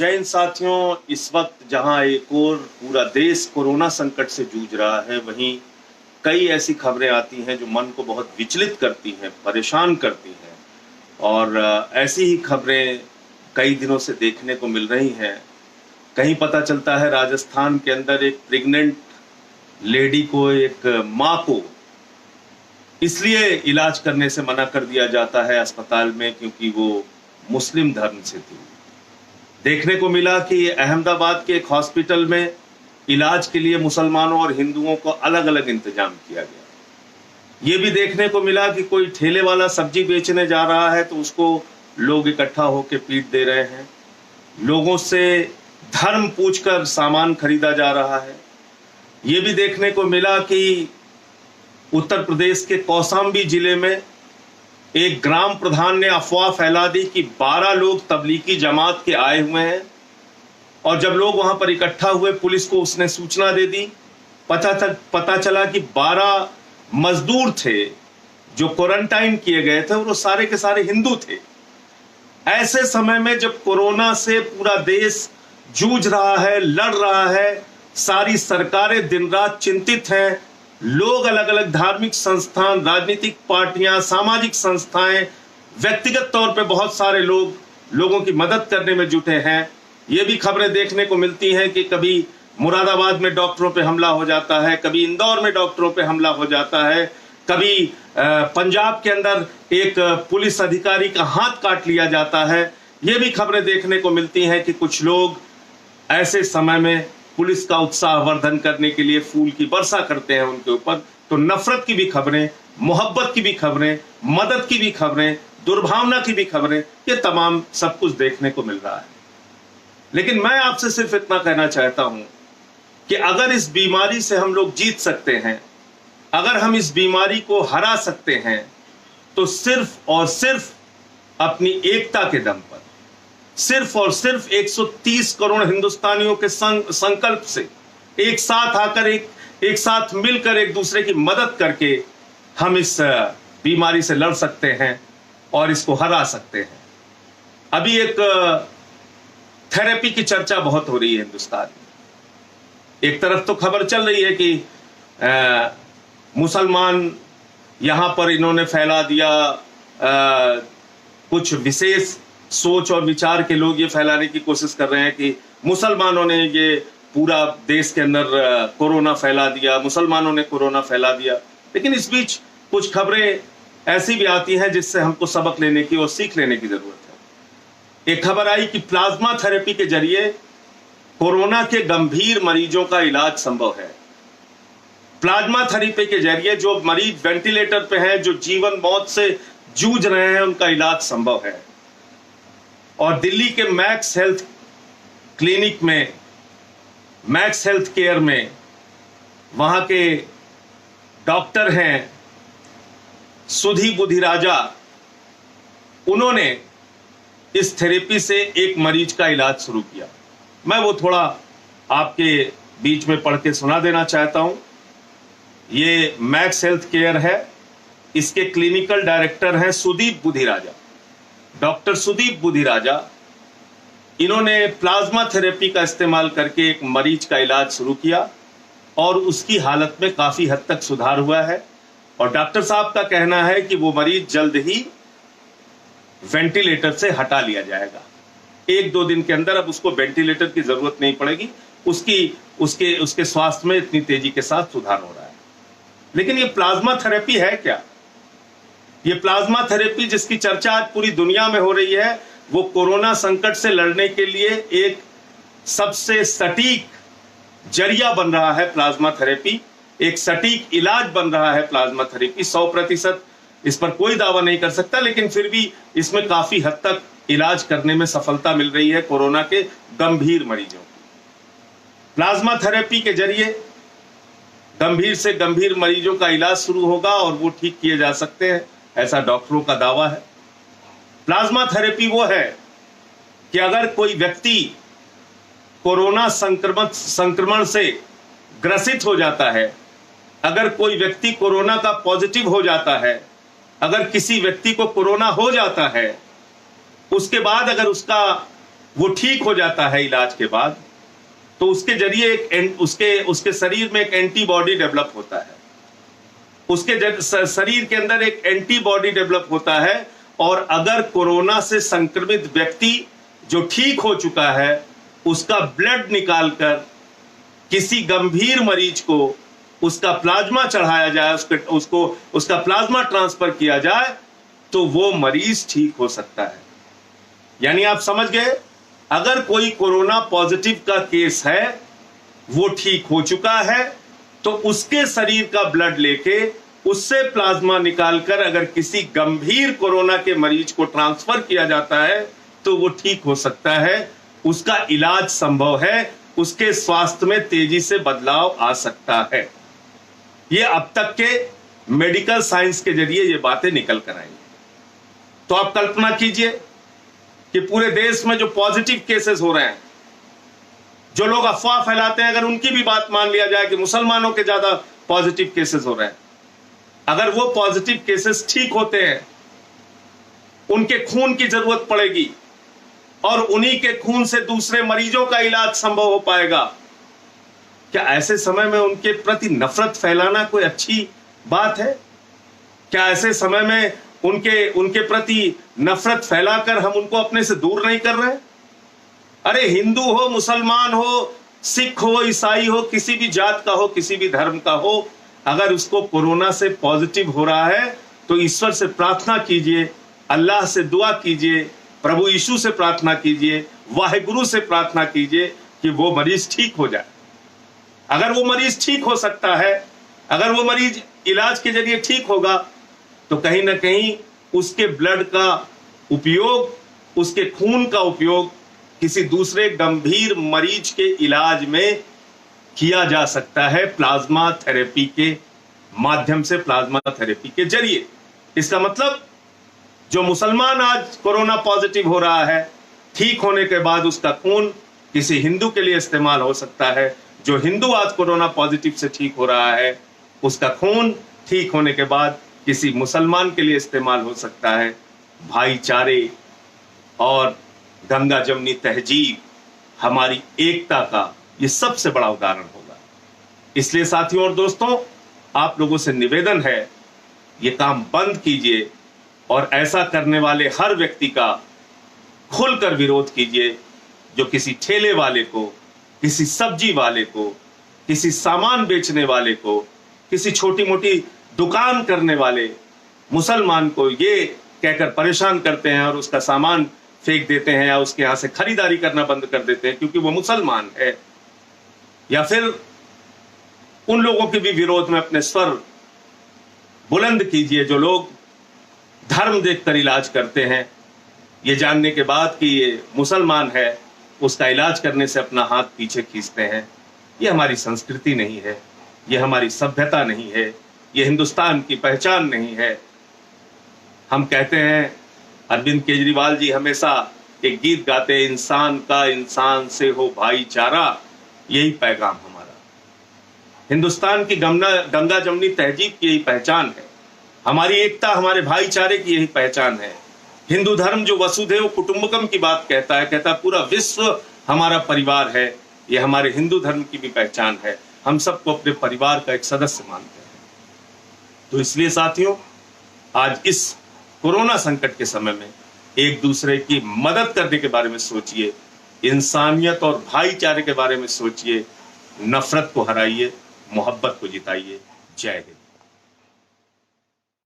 जय हिंद साथियों, इस वक्त जहां एक और पूरा देश कोरोना संकट से जूझ रहा है, वहीं कई ऐसी खबरें आती हैं जो मन को बहुत विचलित करती हैं, परेशान करती हैं। और ऐसी ही खबरें कई दिनों से देखने को मिल रही हैं। कहीं पता चलता है राजस्थान के अंदर एक प्रेग्नेंट लेडी को, एक माँ को इसलिए इलाज करने से मना कर दिया जाता है अस्पताल में क्योंकि वो मुस्लिम धर्म से थी। देखने को मिला कि अहमदाबाद के एक हॉस्पिटल में इलाज के लिए मुसलमानों और हिंदुओं को अलग अलग इंतजाम किया गया। ये भी देखने को मिला कि कोई ठेले वाला सब्जी बेचने जा रहा है तो उसको लोग इकट्ठा होकर पीट दे रहे हैं। लोगों से धर्म पूछकर सामान खरीदा जा रहा है। ये भी देखने को मिला कि उत्तर प्रदेश के कौशाम्बी जिले में एक ग्राम प्रधान ने अफवाह फैला दी कि 12 लोग तबलीगी जमात के आए हुए हैं, और जब लोग वहां पर इकट्ठा हुए पुलिस को उसने सूचना दे दी। पता चला कि 12 मजदूर थे जो क्वारंटाइन किए गए थे और वो सारे के सारे हिंदू थे। ऐसे समय में जब कोरोना से पूरा देश जूझ रहा है, लड़ रहा है, सारी सरकारें दिन रात चिंतित हैं, लोग अलग अलग धार्मिक संस्थान, राजनीतिक पार्टियां, सामाजिक संस्थाएं, व्यक्तिगत तौर पे बहुत सारे लोगों की मदद करने में जुटे हैं। ये भी खबरें देखने को मिलती हैं कि कभी मुरादाबाद में डॉक्टरों पे हमला हो जाता है, कभी इंदौर में डॉक्टरों पे हमला हो जाता है, कभी पंजाब के अंदर एक पुलिस अधिकारी का हाथ काट लिया जाता है। ये भी खबरें देखने को मिलती हैं कि कुछ लोग ऐसे समय में पुलिस का उत्साहवर्धन करने के लिए फूल की वर्षा करते हैं उनके ऊपर। तो नफरत की भी खबरें, मोहब्बत की भी खबरें, मदद की भी खबरें, दुर्भावना की भी खबरें, ये तमाम सब कुछ देखने को मिल रहा है। लेकिन मैं आपसे सिर्फ इतना कहना चाहता हूं कि अगर इस बीमारी से हम लोग जीत सकते हैं, अगर हम इस बीमारी को हरा सकते हैं, तो सिर्फ और सिर्फ अपनी एकता के दम पर, सिर्फ और सिर्फ 130 करोड़ हिंदुस्तानियों के संकल्प से एक साथ आकर, एक साथ मिलकर, एक दूसरे की मदद करके हम इस बीमारी से लड़ सकते हैं और इसको हरा सकते हैं। अभी एक थेरेपी की चर्चा बहुत हो रही है हिंदुस्तान में। एक तरफ तो खबर चल रही है कि मुसलमान यहां पर इन्होंने फैला दिया, कुछ विशेष सोच और विचार के लोग ये फैलाने की कोशिश कर रहे हैं कि मुसलमानों ने ये पूरा देश के अंदर कोरोना फैला दिया, मुसलमानों ने कोरोना फैला दिया। लेकिन इस बीच कुछ खबरें ऐसी भी आती हैं जिससे हमको सबक लेने की और सीख लेने की जरूरत है। एक खबर आई कि प्लाज्मा थेरेपी के जरिए कोरोना के गंभीर मरीजों का इलाज संभव है। प्लाज्मा थेरेपी के जरिए जो मरीज वेंटिलेटर पे हैं, जो जीवन मौत से जूझ रहे हैं, उनका इलाज संभव है। और दिल्ली के मैक्स हेल्थ क्लिनिक में, मैक्स हेल्थ केयर में, वहां के डॉक्टर हैं सुधी बुधिराजा, उन्होंने इस थेरेपी से एक मरीज का इलाज शुरू किया। मैं वो थोड़ा आपके बीच में पढ़ के सुना देना चाहता हूं। ये मैक्स हेल्थ केयर है, इसके क्लिनिकल डायरेक्टर हैं सुदीप बुधिराजा, डॉक्टर सुदीप बुधिराजा। इन्होंने प्लाज्मा थेरेपी का इस्तेमाल करके एक मरीज का इलाज शुरू किया और उसकी हालत में काफी हद तक सुधार हुआ है। और डॉक्टर साहब का कहना है कि वो मरीज जल्द ही वेंटिलेटर से हटा लिया जाएगा। 1-2 दिन के अंदर अब उसको वेंटिलेटर की जरूरत नहीं पड़ेगी। उसके स्वास्थ्य में इतनी तेजी के साथ सुधार हो रहा है। लेकिन ये प्लाज्मा थेरेपी है क्या? ये प्लाज्मा थेरेपी जिसकी चर्चा आज पूरी दुनिया में हो रही है, वो कोरोना संकट से लड़ने के लिए एक सबसे सटीक जरिया बन रहा है। प्लाज्मा थेरेपी एक सटीक इलाज बन रहा है। प्लाज्मा थेरेपी 100% इस पर कोई दावा नहीं कर सकता, लेकिन फिर भी इसमेइसमें हद तक इलाज करने में सफलता मिल रही है कोरोना के गंभीर मरीजों को। प्लाज्मा थेरेपी के जरिए गंभीर से गंभीर मरीजों का इलाज शुरू होगा और वो ठीक किए जा सकते हैं, ऐसा डॉक्टरों का दावा है। प्लाज्मा थेरेपी वो है कि अगर कोई व्यक्ति कोरोना संक्रमण से ग्रसित हो जाता है, अगर कोई व्यक्ति कोरोना का पॉजिटिव हो जाता है, अगर किसी व्यक्ति को कोरोना हो जाता है, उसके बाद अगर उसका वो ठीक हो जाता है इलाज के बाद, तो उसके जरिए उसके शरीर में एक एंटीबॉडी डेवलप होता है, उसके शरीर के अंदर एक एंटीबॉडी डेवलप होता है। और अगर कोरोना से संक्रमित व्यक्ति जो ठीक हो चुका है उसका ब्लड निकालकर किसी गंभीर मरीज को उसका प्लाज्मा चढ़ाया जाए, उसका प्लाज्मा ट्रांसफर किया जाए, तो वो मरीज ठीक हो सकता है। यानी आप समझ गए, अगर कोई कोरोना पॉजिटिव का केस है, वो ठीक हो चुका है, तो उसके शरीर का ब्लड लेके उससे प्लाज्मा निकालकर अगर किसी गंभीर कोरोना के मरीज को ट्रांसफर किया जाता है तो वो ठीक हो सकता है, उसका इलाज संभव है, उसके स्वास्थ्य में तेजी से बदलाव आ सकता है। ये अब तक के मेडिकल साइंस के जरिए ये बातें निकल कर आई। तो आप कल्पना कीजिए कि पूरे देश में जो पॉजिटिव केसेस हो रहे हैं, जो लोग अफवाह फैलाते हैं, अगर उनकी भी बात मान लिया जाए कि मुसलमानों के ज्यादा पॉजिटिव केसेस हो रहे हैं, अगर वो पॉजिटिव केसेस ठीक होते हैं, उनके खून की जरूरत पड़ेगी और उन्हीं के खून से दूसरे मरीजों का इलाज संभव हो पाएगा, क्या ऐसे समय में उनके प्रति नफरत फैलाना कोई अच्छी बात है? क्या ऐसे समय में उनके प्रति नफरत फैलाकर हम उनको अपने से दूर नहीं कर रहे? अरे हिंदू हो, मुसलमान हो, सिख हो, ईसाई हो, किसी भी जात का हो, किसी भी धर्म का हो, अगर उसको कोरोना से पॉजिटिव हो रहा है तो ईश्वर से प्रार्थना कीजिए, अल्लाह से दुआ कीजिए, प्रभु यीशु से प्रार्थना कीजिए, वाहिगुरु से प्रार्थना कीजिए कि वो मरीज ठीक हो जाए। अगर वो मरीज ठीक हो सकता है, अगर वो मरीज इलाज के जरिए ठीक होगा, तो कहीं ना कहीं उसके ब्लड का उपयोग, उसके खून का उपयोग किसी दूसरे गंभीर मरीज के इलाज में किया जा सकता है, प्लाज्मा थेरेपी के माध्यम से, प्लाज्मा थेरेपी के जरिए। इसका मतलब जो मुसलमान आज कोरोना पॉजिटिव हो रहा है, ठीक होने के बाद उसका खून किसी हिंदू के लिए इस्तेमाल हो सकता है। जो हिंदू आज कोरोना पॉजिटिव से ठीक हो रहा है, उसका खून ठीक होने के बाद किसी मुसलमान के लिए इस्तेमाल हो सकता है। भाईचारे और गंगा जमनी तहजीब, हमारी एकता का ये सबसे बड़ा उदाहरण होगा। इसलिए साथियों और दोस्तों, आप लोगों से निवेदन है, ये काम बंद कीजिए और ऐसा करने वाले हर व्यक्ति का खुलकर विरोध कीजिए जो किसी ठेले वाले को, किसी सब्जी वाले को, किसी सामान बेचने वाले को, किसी छोटी मोटी दुकान करने वाले मुसलमान को ये कहकर परेशान करते हैं और उसका सामान फेंक देते हैं या उसके यहां से खरीदारी करना बंद कर देते हैं क्योंकि वो मुसलमान है। या फिर उन लोगों के भी विरोध में अपने स्वर बुलंद कीजिए जो लोग धर्म देखकर इलाज करते हैं, ये जानने के बाद कि ये मुसलमान है, उसका इलाज करने से अपना हाथ पीछे खींचते हैं। ये हमारी संस्कृति नहीं है, ये हमारी सभ्यता नहीं है, ये हिंदुस्तान की पहचान नहीं है। हम कहते हैं, अरविंद केजरीवाल जी हमेशा एक गीत गाते हैं, इंसान का इंसान से हो भाईचारा, यही पैगाम हमारा। हिंदुस्तान की गंगा जमनी तहजीब की यही पहचान है, हमारी एकता, हमारे भाईचारे की यही पहचान है। हिंदू धर्म जो वसुधैव कुटुंबकम की बात कहता है पूरा विश्व हमारा परिवार है, ये हमारे हिंदू धर्म की भी पहचान है। हम सबको अपने परिवार का एक सदस्य मानते हैं। तो इसलिए साथियों, आज इस कोरोना संकट के समय में एक दूसरे की मदद करने के बारे में सोचिए, इंसानियत और भाईचारे के बारे में सोचिए, नफरत को हराइए, मोहब्बत को जिताइए। जय हिंद।